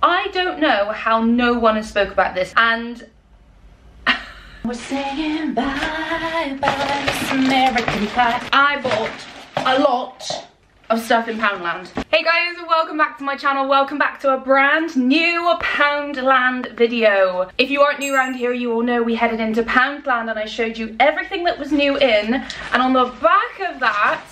I don't know how no one has spoke about this, and we're saying bye bye Miss American Pie. I bought a lot of stuff in Poundland. Hey guys, welcome back to my channel. Welcome back to a brand new Poundland video. If you aren't new around here, you will know we headed into Poundland and I showed you everything that was new in, and on the back of that,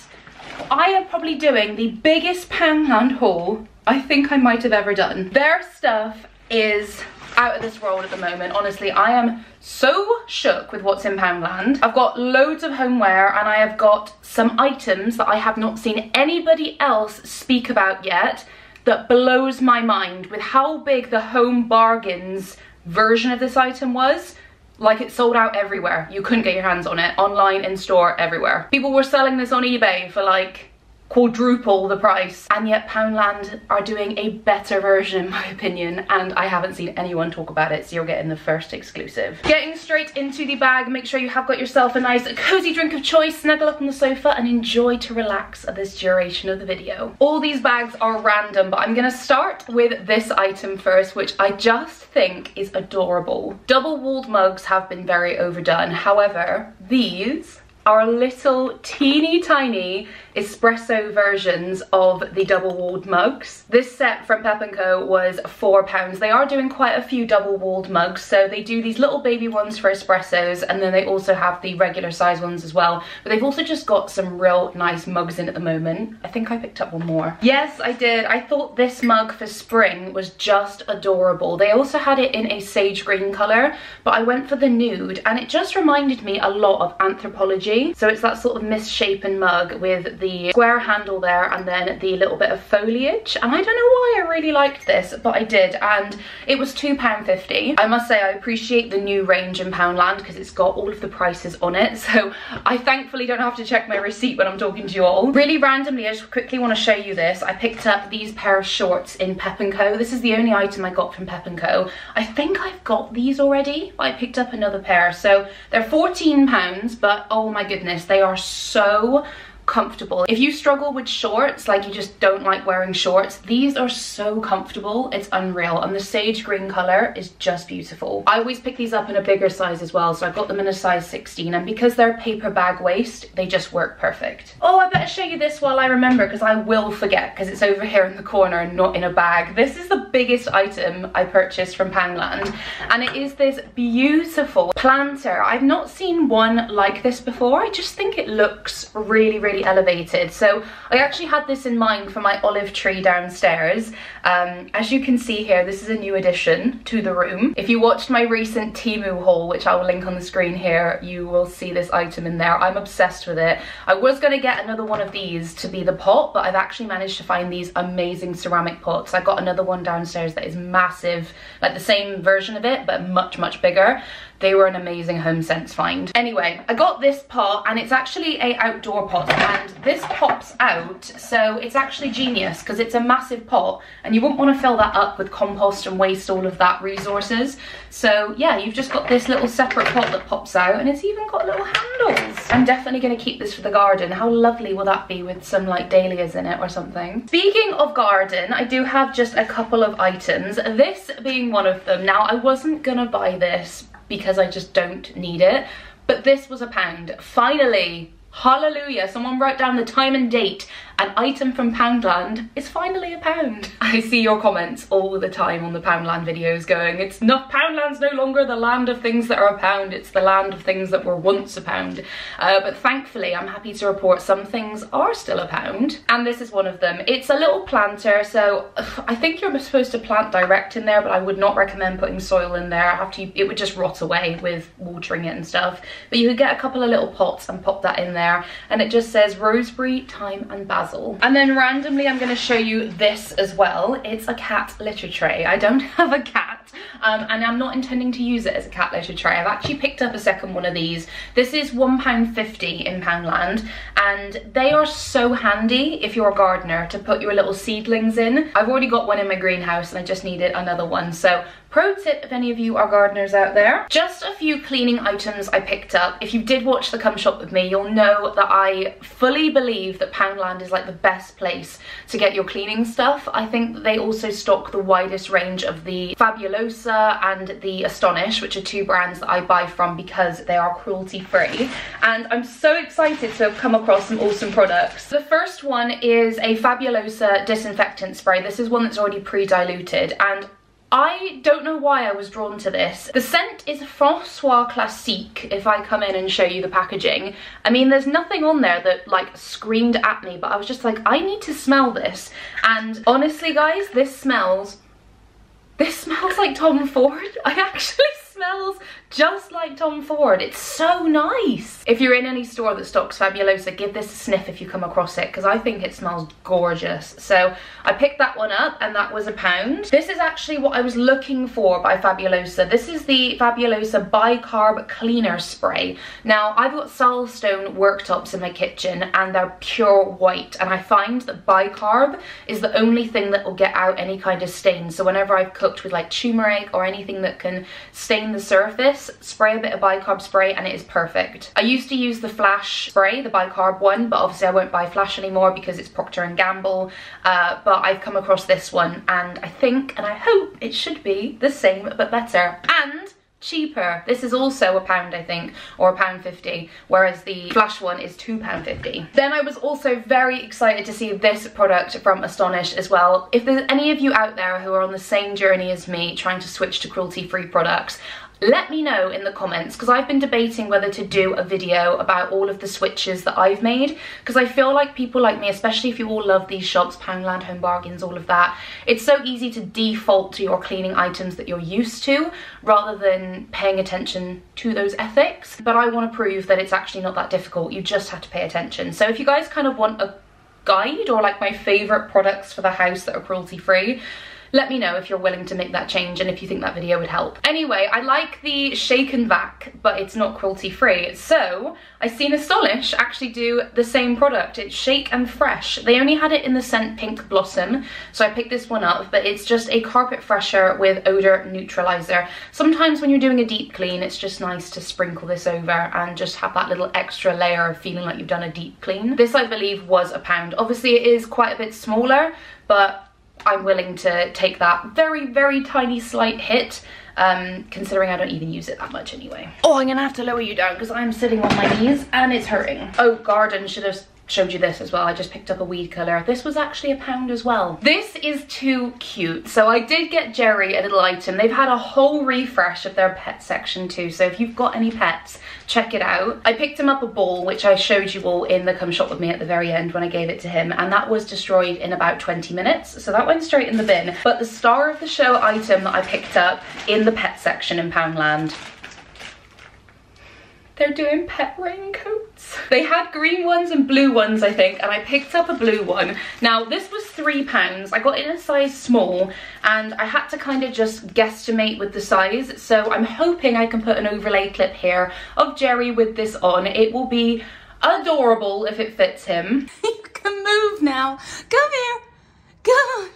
I am probably doing the biggest Poundland haul I think I might have ever done. Their stuff is out of this world at the moment. Honestly, I am so shook with what's in Poundland. I've got loads of homeware and I have got some items that I have not seen anybody else speak about yet that blows my mind with how big the Home Bargains version of this item was. Like, it sold out everywhere. You couldn't get your hands on it, online, in store, everywhere. People were selling this on eBay for like quadruple the price, and yet Poundland are doing a better version in my opinion, and I haven't seen anyone talk about it, so you're getting the first exclusive. Getting straight into the bag, make sure you have got yourself a nice cozy drink of choice, snuggle up on the sofa and enjoy to relax at this duration of the video. All these bags are random, but I'm gonna start with this item first, which I just think is adorable. Double-walled mugs have been very overdone, however, these are little teeny tiny espresso versions of the double-walled mugs. This set from Pep Co was £4. They are doing quite a few double-walled mugs, so they do these little baby ones for espressos, and then they also have the regular size ones as well, but they've also just got some real nice mugs in at the moment. I think I picked up one more. Yes, I did. I thought this mug for spring was just adorable. They also had it in a sage green colour, but I went for the nude, and it just reminded me a lot of Anthropology. So it's that sort of misshapen mug with the square handle there and then the little bit of foliage, and I don't know why I really liked this, but I did, and it was £2.50. I must say I appreciate the new range in Poundland because it's got all of the prices on it, so I thankfully don't have to check my receipt when I'm talking to you all. Really randomly, I just quickly want to show you this. I picked up these pair of shorts in Pep Co. This is the only item I got from Pep Co. I think I've got these already, but I picked up another pair, so they're £14, but oh my goodness, they are so comfortable. If you struggle with shorts, like you just don't like wearing shorts, these are so comfortable, it's unreal, and the sage green color is just beautiful. I always pick these up in a bigger size as well, so I got them in a size 16, and because they're paper bag waist, they just work perfect. Oh, I better show you this while I remember, because I will forget, because it's over here in the corner and not in a bag. This is the biggest item I purchased from Poundland, and it is this beautiful planter. I've not seen one like this before. I just think it looks really elevated. So I actually had this in mind for my olive tree downstairs. As you can see here, this is a new addition to the room. If you watched my recent Temu haul, which I will link on the screen here, you will see this item in there. I'm obsessed with it. I was going to get another one of these to be the pot, but I've actually managed to find these amazing ceramic pots. I got another one downstairs that is massive, like the same version of it, but much bigger. They were an amazing home sense find. Anyway, I got this pot, and it's actually a outdoor pot, and this pops out, so it's actually genius because it's a massive pot and you wouldn't want to fill that up with compost and waste all of that resources. So yeah, you've just got this little separate pot that pops out, and it's even got little handles. I'm definitely going to keep this for the garden. How lovely will that be with some like dahlias in it or something. Speaking of garden, I do have just a couple of items, this being one of them. Now, I wasn't gonna buy this because I just don't need it, but this was £1. Finally, hallelujah, someone wrote down the time and date. An item from Poundland is finally £1. I see your comments all the time on the Poundland videos going, it's not, Poundland's no longer the land of things that are £1, it's the land of things that were once £1. But thankfully, I'm happy to report some things are still £1, and this is one of them. It's a little planter, so I think you're supposed to plant direct in there, but I would not recommend putting soil in there. It would just rot away with watering it and stuff. But you could get a couple of little pots and pop that in there, and it just says rosemary, thyme and basil. And then randomly I'm going to show you this as well. It's a cat litter tray. I don't have a cat, cat. And I'm not intending to use it as a cat litter tray. I've actually picked up a second one of these. This is £1.50 in Poundland, and they are so handy if you're a gardener to put your little seedlings in. I've already got one in my greenhouse and I just needed another one. So pro tip if any of you are gardeners out there. Just a few cleaning items I picked up. If you did watch the Come Shop with me, you'll know that I fully believe that Poundland is like the best place to get your cleaning stuff. I think that they also stock the widest range of the Fabulosa and the Astonish, which are two brands that I buy from because they are cruelty free. And I'm so excited to have come across some awesome products. The first one is a Fabulosa disinfectant spray. This is one that's already pre-diluted, and I don't know why I was drawn to this. The scent is François Classique, if I come in and show you the packaging. I mean, there's nothing on there that like screamed at me, but I was just like, I need to smell this. And honestly guys, this smells like Tom Ford. It actually smells just like Tom Ford. It's so nice. If you're in any store that stocks Fabulosa, give this a sniff if you come across it, because I think it smells gorgeous. So I picked that one up and that was £1. This is actually what I was looking for by Fabulosa. This is the Fabulosa bicarb cleaner spray. Now I've got Silestone worktops in my kitchen and they're pure white, and I find that bicarb is the only thing that will get out any kind of stain. So whenever I've cooked with like turmeric or anything that can stain the surface, spray a bit of bicarb spray and it is perfect. I used to use the Flash spray, the bicarb one, but obviously I won't buy Flash anymore because it's Procter & Gamble, but I've come across this one and I think and I hope it should be the same but better and cheaper. This is also £1 I think, or £1.50, whereas the Flash one is £2.50. Then I was also very excited to see this product from Astonish as well. If there's any of you out there who are on the same journey as me trying to switch to cruelty-free products, let me know in the comments, because I've been debating whether to do a video about all of the switches that I've made, because I feel like people like me, especially if you all love these shops, Poundland, Home Bargains, all of that, it's so easy to default to your cleaning items that you're used to rather than paying attention to those ethics. But I want to prove that it's actually not that difficult. You just have to pay attention. So if you guys kind of want a guide or like my favourite products for the house that are cruelty free, let me know if you're willing to make that change and if you think that video would help. Anyway, I like the shake and vac, but it's not cruelty free. So I've seen Astonish actually do the same product. It's Shake and Fresh. They only had it in the scent Pink Blossom, so I picked this one up, but it's just a carpet fresher with odor neutralizer. Sometimes when you're doing a deep clean, it's just nice to sprinkle this over and just have that little extra layer of feeling like you've done a deep clean. This, I believe, was £1. Obviously it is quite a bit smaller, but I'm willing to take that very, very tiny slight hit, considering I don't even use it that much anyway. Oh, I'm gonna have to lower you down because I'm sitting on my knees and it's hurting. Oh, garden, should have showed you this as well. I just picked up a weed killer. This was actually £1 as well. This is too cute. So I did get Jerry a little item. They've had a whole refresh of their pet section too. So if you've got any pets, check it out. I picked him up a ball, which I showed you all in the Come Shop With Me at the very end when I gave it to him, and that was destroyed in about 20 minutes. So that went straight in the bin. But the star of the show item that I picked up in the pet section in Poundland, they're doing pet raincoats. They had green ones and blue ones, I think, and I picked up a blue one. Now, this was £3. I got it in a size small, and I had to kind of just guesstimate with the size. So I'm hoping I can put an overlay clip here of Jerry with this on. It will be adorable if it fits him. You can move now. Come here. Come on.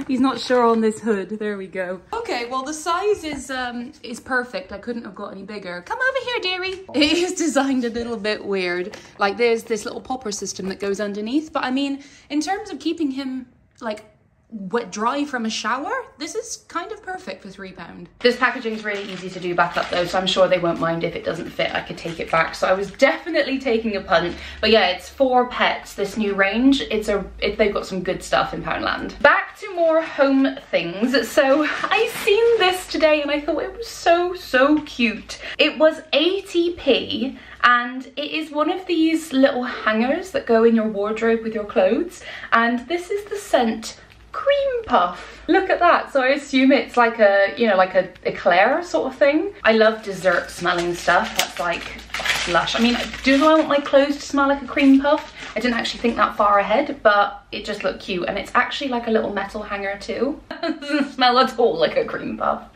He's not sure on this hood. There we go. Okay, well the size is perfect. I couldn't have got any bigger. Come over here, dearie. It is designed a little bit weird. Like there's this little popper system that goes underneath. But I mean, in terms of keeping him like wet dry from a shower, this is kind of perfect for £3. This packaging is really easy to do back up though, so I'm sure they won't mind if it doesn't fit. I could take it back. So I was definitely taking a punt. But yeah, it's for pets, this new range. They've got some good stuff in Poundland. Back to more home things. So I seen this today and I thought it was so cute. It was 80p. And it is one of these little hangers that go in your wardrobe with your clothes. And this is the scent Cream Puff. Look at that. So I assume it's like a, you know, like a eclair sort of thing. I love dessert smelling stuff. That's like lush. I mean, do I want my clothes to smell like a cream puff? I didn't actually think that far ahead, but it just looked cute. And it's actually like a little metal hanger too. It doesn't smell at all like a cream puff.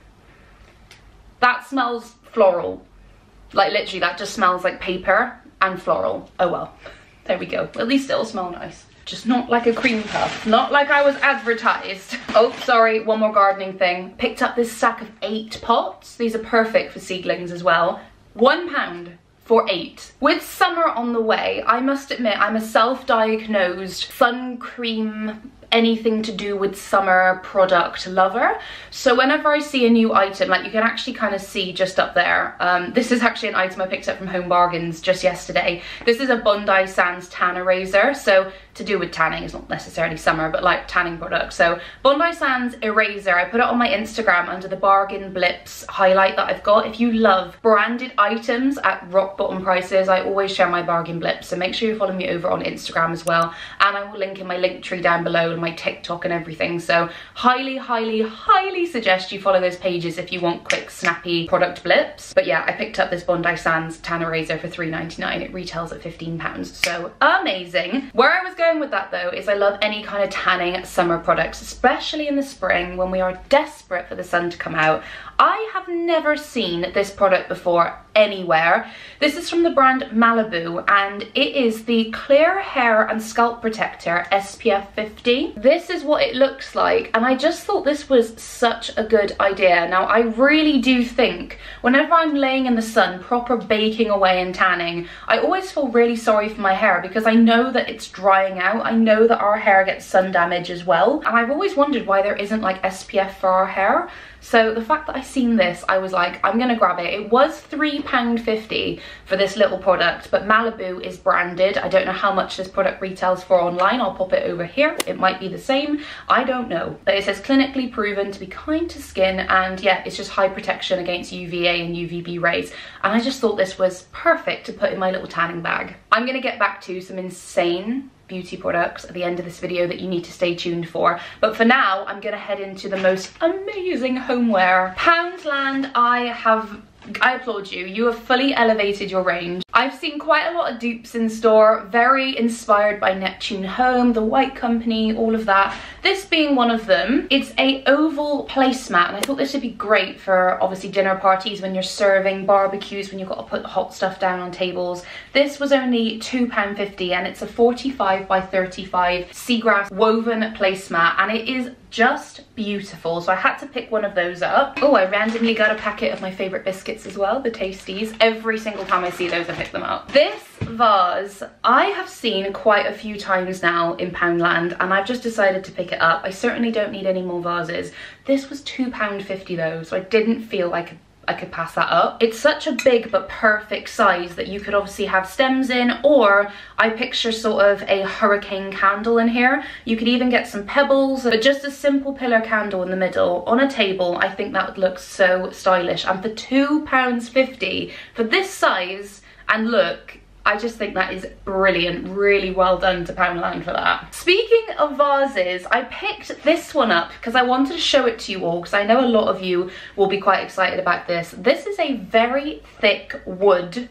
That smells floral. Like literally that just smells like paper and floral. Oh well, there we go. At least it'll smell nice. Just not like a cream puff, not like I was advertised. Oh, sorry, one more gardening thing. Picked up this sack of 8 pots. These are perfect for seedlings as well. £1 for 8. With summer on the way, I must admit I'm a self-diagnosed sun cream, anything to do with summer product lover. So whenever I see a new item, like you can actually kind of see just up there, this is actually an item I picked up from Home Bargains just yesterday. This is a Bondi Sands tan eraser, so to do with tanning, it's not necessarily summer, but like tanning products. So Bondi Sands eraser, I put it on my Instagram under the bargain blips highlight that I've got. If you love branded items at rock bottom prices, I always share my bargain blips, so make sure you follow me over on Instagram as well, and I will link in my link tree down below and my TikTok and everything. So highly, highly, highly suggest you follow those pages if you want quick, snappy product blips. But yeah, I picked up this Bondi Sands tan eraser for £3.99. It retails at £15, so amazing. Where I was going with that though is I love any kind of tanning summer products, especially in the spring when we are desperate for the sun to come out. I have never seen this product before anywhere. This is from the brand Malibu, and it is the Clear Hair and Scalp Protector SPF 50. This is what it looks like, and I just thought this was such a good idea. Now, I really do think whenever I'm laying in the sun, proper baking away and tanning, I always feel really sorry for my hair because I know that it's drying out. I know that our hair gets sun damage as well, and I've always wondered why there isn't like SPF for our hair. So the fact that I seen this, I was like, I'm gonna grab it. It was £3.50 for this little product, but Malibu is branded. I don't know how much this product retails for online. I'll pop it over here. It might be the same. I don't know. But it says clinically proven to be kind to skin, and yeah, it's just high protection against UVA and UVB rays. And I just thought this was perfect to put in my little tanning bag. I'm gonna get back to some insane beauty products at the end of this video that you need to stay tuned for, but for now I'm gonna head into the most amazing homeware. Poundland, I applaud you. You have fully elevated your range. I've seen quite a lot of dupes in store, very inspired by Neptune Home, the White Company, all of that. This being one of them. It's a oval placemat, and I thought this would be great for obviously dinner parties when you're serving, barbecues when you've got to put hot stuff down on tables. This was only £2.50, and it's a 45 by 35 seagrass woven placemat, and it is just beautiful. So I had to pick one of those up. Oh, I randomly got a packet of my favorite biscuits as well, the Tasties. Every single time I see those, I pick them up. This vase I have seen quite a few times now in Poundland, and I've just decided to pick it up. I certainly don't need any more vases. This was £2.50 though, so I didn't feel like I could pass that up. It's such a big but perfect size that you could obviously have stems in, or I picture sort of a hurricane candle in here. You could even get some pebbles, but just a simple pillar candle in the middle on a table. I think that would look so stylish. And for £2.50 for this size and look, I just think that is brilliant. Really well done to Poundland for that. Speaking of vases, I picked this one up because I wanted to show it to you all, because I know a lot of you will be quite excited about this. This is a very thick wood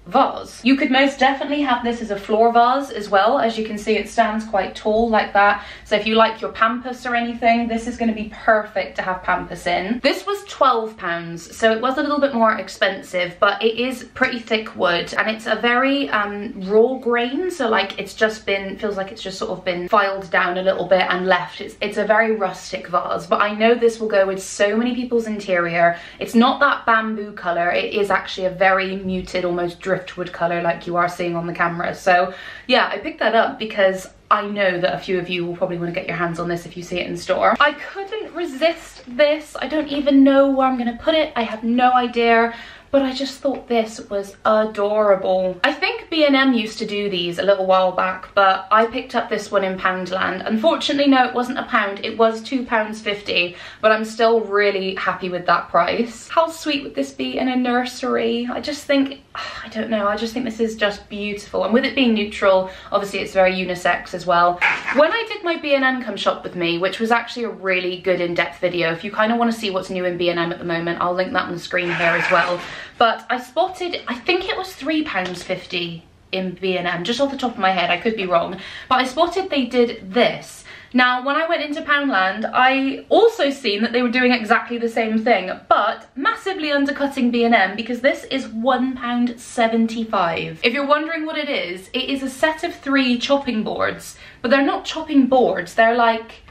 vase. You could most definitely have this as a floor vase as well. As you can see, it stands quite tall like that. So if you like your pampas or anything, this is going to be perfect to have pampas in. This was £12, so it was a little bit more expensive, but it is pretty thick wood, and it's a very raw grain. So like it's just been, feels like it's just sort of been filed down a little bit and left. It's a very rustic vase, but I know this will go with so many people's interior. It's not that bamboo color. It is actually a very muted, almost driftwood color like you are seeing on the camera. So yeah, I picked that up because I know that a few of you will probably want to get your hands on this if you see it in store. I couldn't resist this. I don't even know where I'm going to put it. I have no idea. But I just thought this was adorable. I think B&M used to do these a little while back, but I picked up this one in Poundland. Unfortunately, no, it wasn't £1, it was £2.50, but I'm still really happy with that price. How sweet would this be in a nursery? I just think, I don't know, I just think this is just beautiful. And with it being neutral, obviously it's very unisex as well. When I did my B&M Come Shop With Me, which was actually a really good in-depth video, if you kind of want to see what's new in B&M at the moment, I'll link that on the screen here as well. But I spotted, I think it was £3.50 in B&M, just off the top of my head, I could be wrong, but I spotted they did this. Now, when I went into Poundland, I also seen that they were doing exactly the same thing, but massively undercutting B&M because this is £1.75. If you're wondering what it is a set of 3 chopping boards, but they're not chopping boards, they're like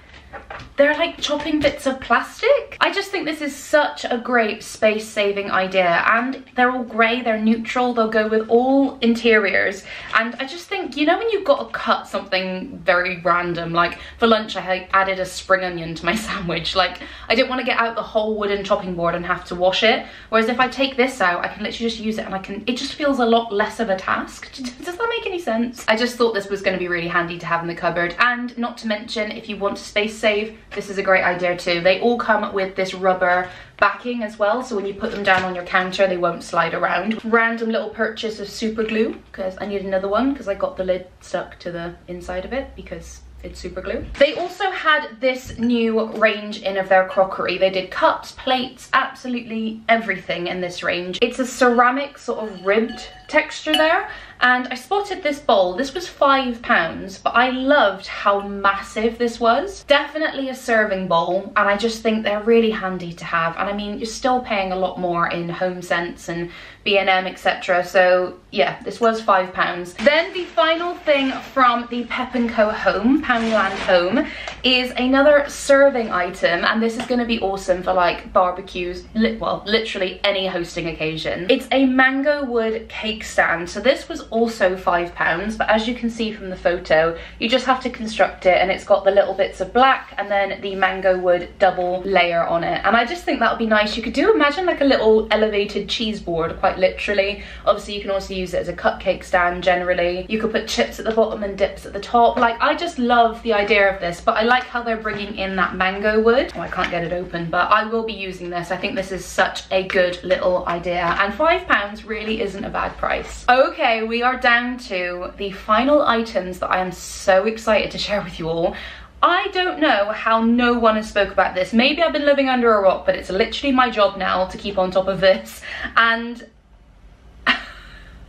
chopping bits of plastic. I just think this is such a great space-saving idea, and they're all grey, they're neutral, they'll go with all interiors, and I just think, you know when you've got to cut something very random, like for lunch I added a spring onion to my sandwich, like I didn't want to get out the whole wooden chopping board and have to wash it, whereas if I take this out I can literally just use it, and it just feels a lot less of a task. Does that make any sense? I just thought this was going to be really handy to have in the cupboard, and not to mention, if you want to space save, this is a great idea too. They all come with this rubber backing as well, so when you put them down on your counter they won't slide around. Random little purchase of super glue, because I need another one because I got the lid stuck to the inside of it because it's super glue. They also had this new range in of their crockery. They did cups, plates, absolutely everything in this range. It's a ceramic sort of ribbed texture there, and I spotted this bowl. This was £5, but I loved how massive this was. Definitely a serving bowl, and I just think they're really handy to have. And I mean, you're still paying a lot more in HomeSense and B&M, etc. So yeah, this was £5. Then the final thing from the Pep Co home, Poundland home, is another serving item, and this is going to be awesome for like barbecues, well, literally any hosting occasion. It's a mango wood cake stand. So this was also £5, but as you can see from the photo, you just have to construct it, and it's got the little bits of black and then the mango wood double layer on it, and I just think that would be nice. You could imagine like a little elevated cheese board, quite literally. Obviously you can also use it as a cupcake stand generally. You could put chips at the bottom and dips at the top. Like, I just love the idea of this, but I like how they're bringing in that mango wood. Oh, I can't get it open, but I will be using this. I think this is such a good little idea, and £5 really isn't a bad price. Okay, we are down to the final items that I am so excited to share with you all. I don't know how no one has spoke about this. Maybe I've been living under a rock, but it's literally my job now to keep on top of this. And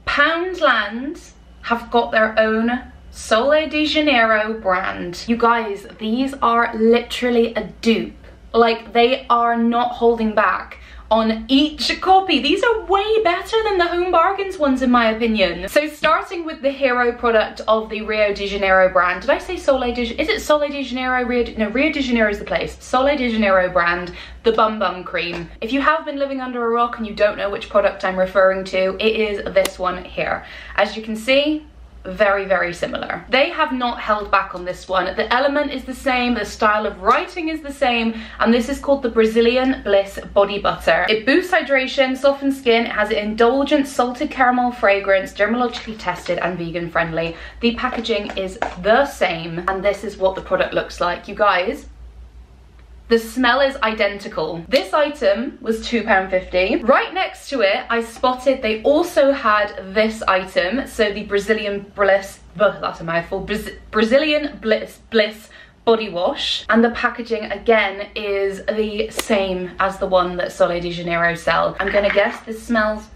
Poundland have got their own Sole de Janeiro brand. You guys, these are literally a dupe. Like, they are not holding back on each copy. These are way better than the Home Bargains ones in my opinion. So starting with the hero product of the Rio de Janeiro brand. Did I say Sole de Janeiro? Is it Sole de Janeiro? Rio de Janeiro is the place. Sole de Janeiro brand, the Bum Bum Cream. If you have been living under a rock and you don't know which product I'm referring to, it is this one here. As you can see, very, very similar. They have not held back on this one. The element is the same, the style of writing is the same, and this is called the Brazilian Bliss Body Butter. It boosts hydration, softens skin, it has an indulgent salted caramel fragrance, dermatologically tested and vegan friendly. The packaging is the same, and this is what the product looks like. You guys, the smell is identical. This item was £2.50. Right next to it, I spotted they also had this item. So the Brazilian Bliss, that's a mouthful, Brazilian Bliss body wash. And the packaging again is the same as the one that Sole de Janeiro sell. I'm gonna guess this smells,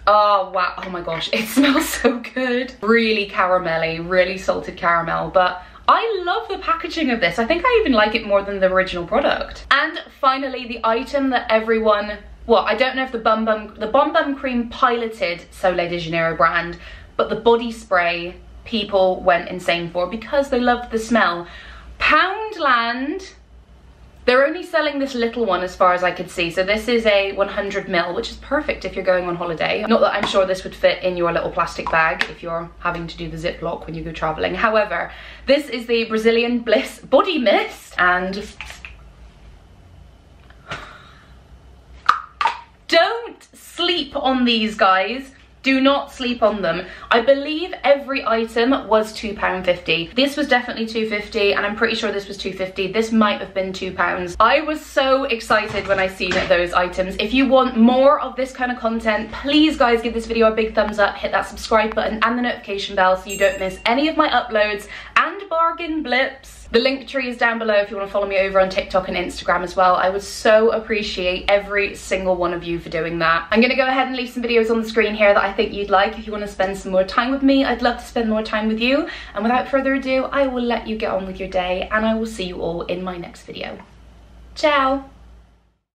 oh wow, oh my gosh, it smells so good. Really caramelly, really salted caramel, but I love the packaging of this. I think I even like it more than the original product. And finally, the item that everyone, well, I don't know if the Bum Bum Cream piloted Sole de Janeiro brand, but the body spray people went insane for because they loved the smell. Poundland, they're only selling this little one as far as I could see. So this is a 100ml, which is perfect if you're going on holiday. Not that I'm sure this would fit in your little plastic bag if you're having to do the Ziploc when you go traveling. However, this is the Brazilian Bliss Body Mist, and don't sleep on these, guys. Do not sleep on them. I believe every item was £2.50. This was definitely £2.50, and I'm pretty sure this was £2.50. This might have been £2. I was so excited when I seen those items. If you want more of this kind of content, please guys give this video a big thumbs up, hit that subscribe button and the notification bell so you don't miss any of my uploads and bargain blips. The link tree is down below if you want to follow me over on TikTok and Instagram as well. I would so appreciate every single one of you for doing that. I'm going to go ahead and leave some videos on the screen here that I think you'd like if you want to spend some more time with me. I'd love to spend more time with you. And without further ado, I will let you get on with your day and I will see you all in my next video. Ciao!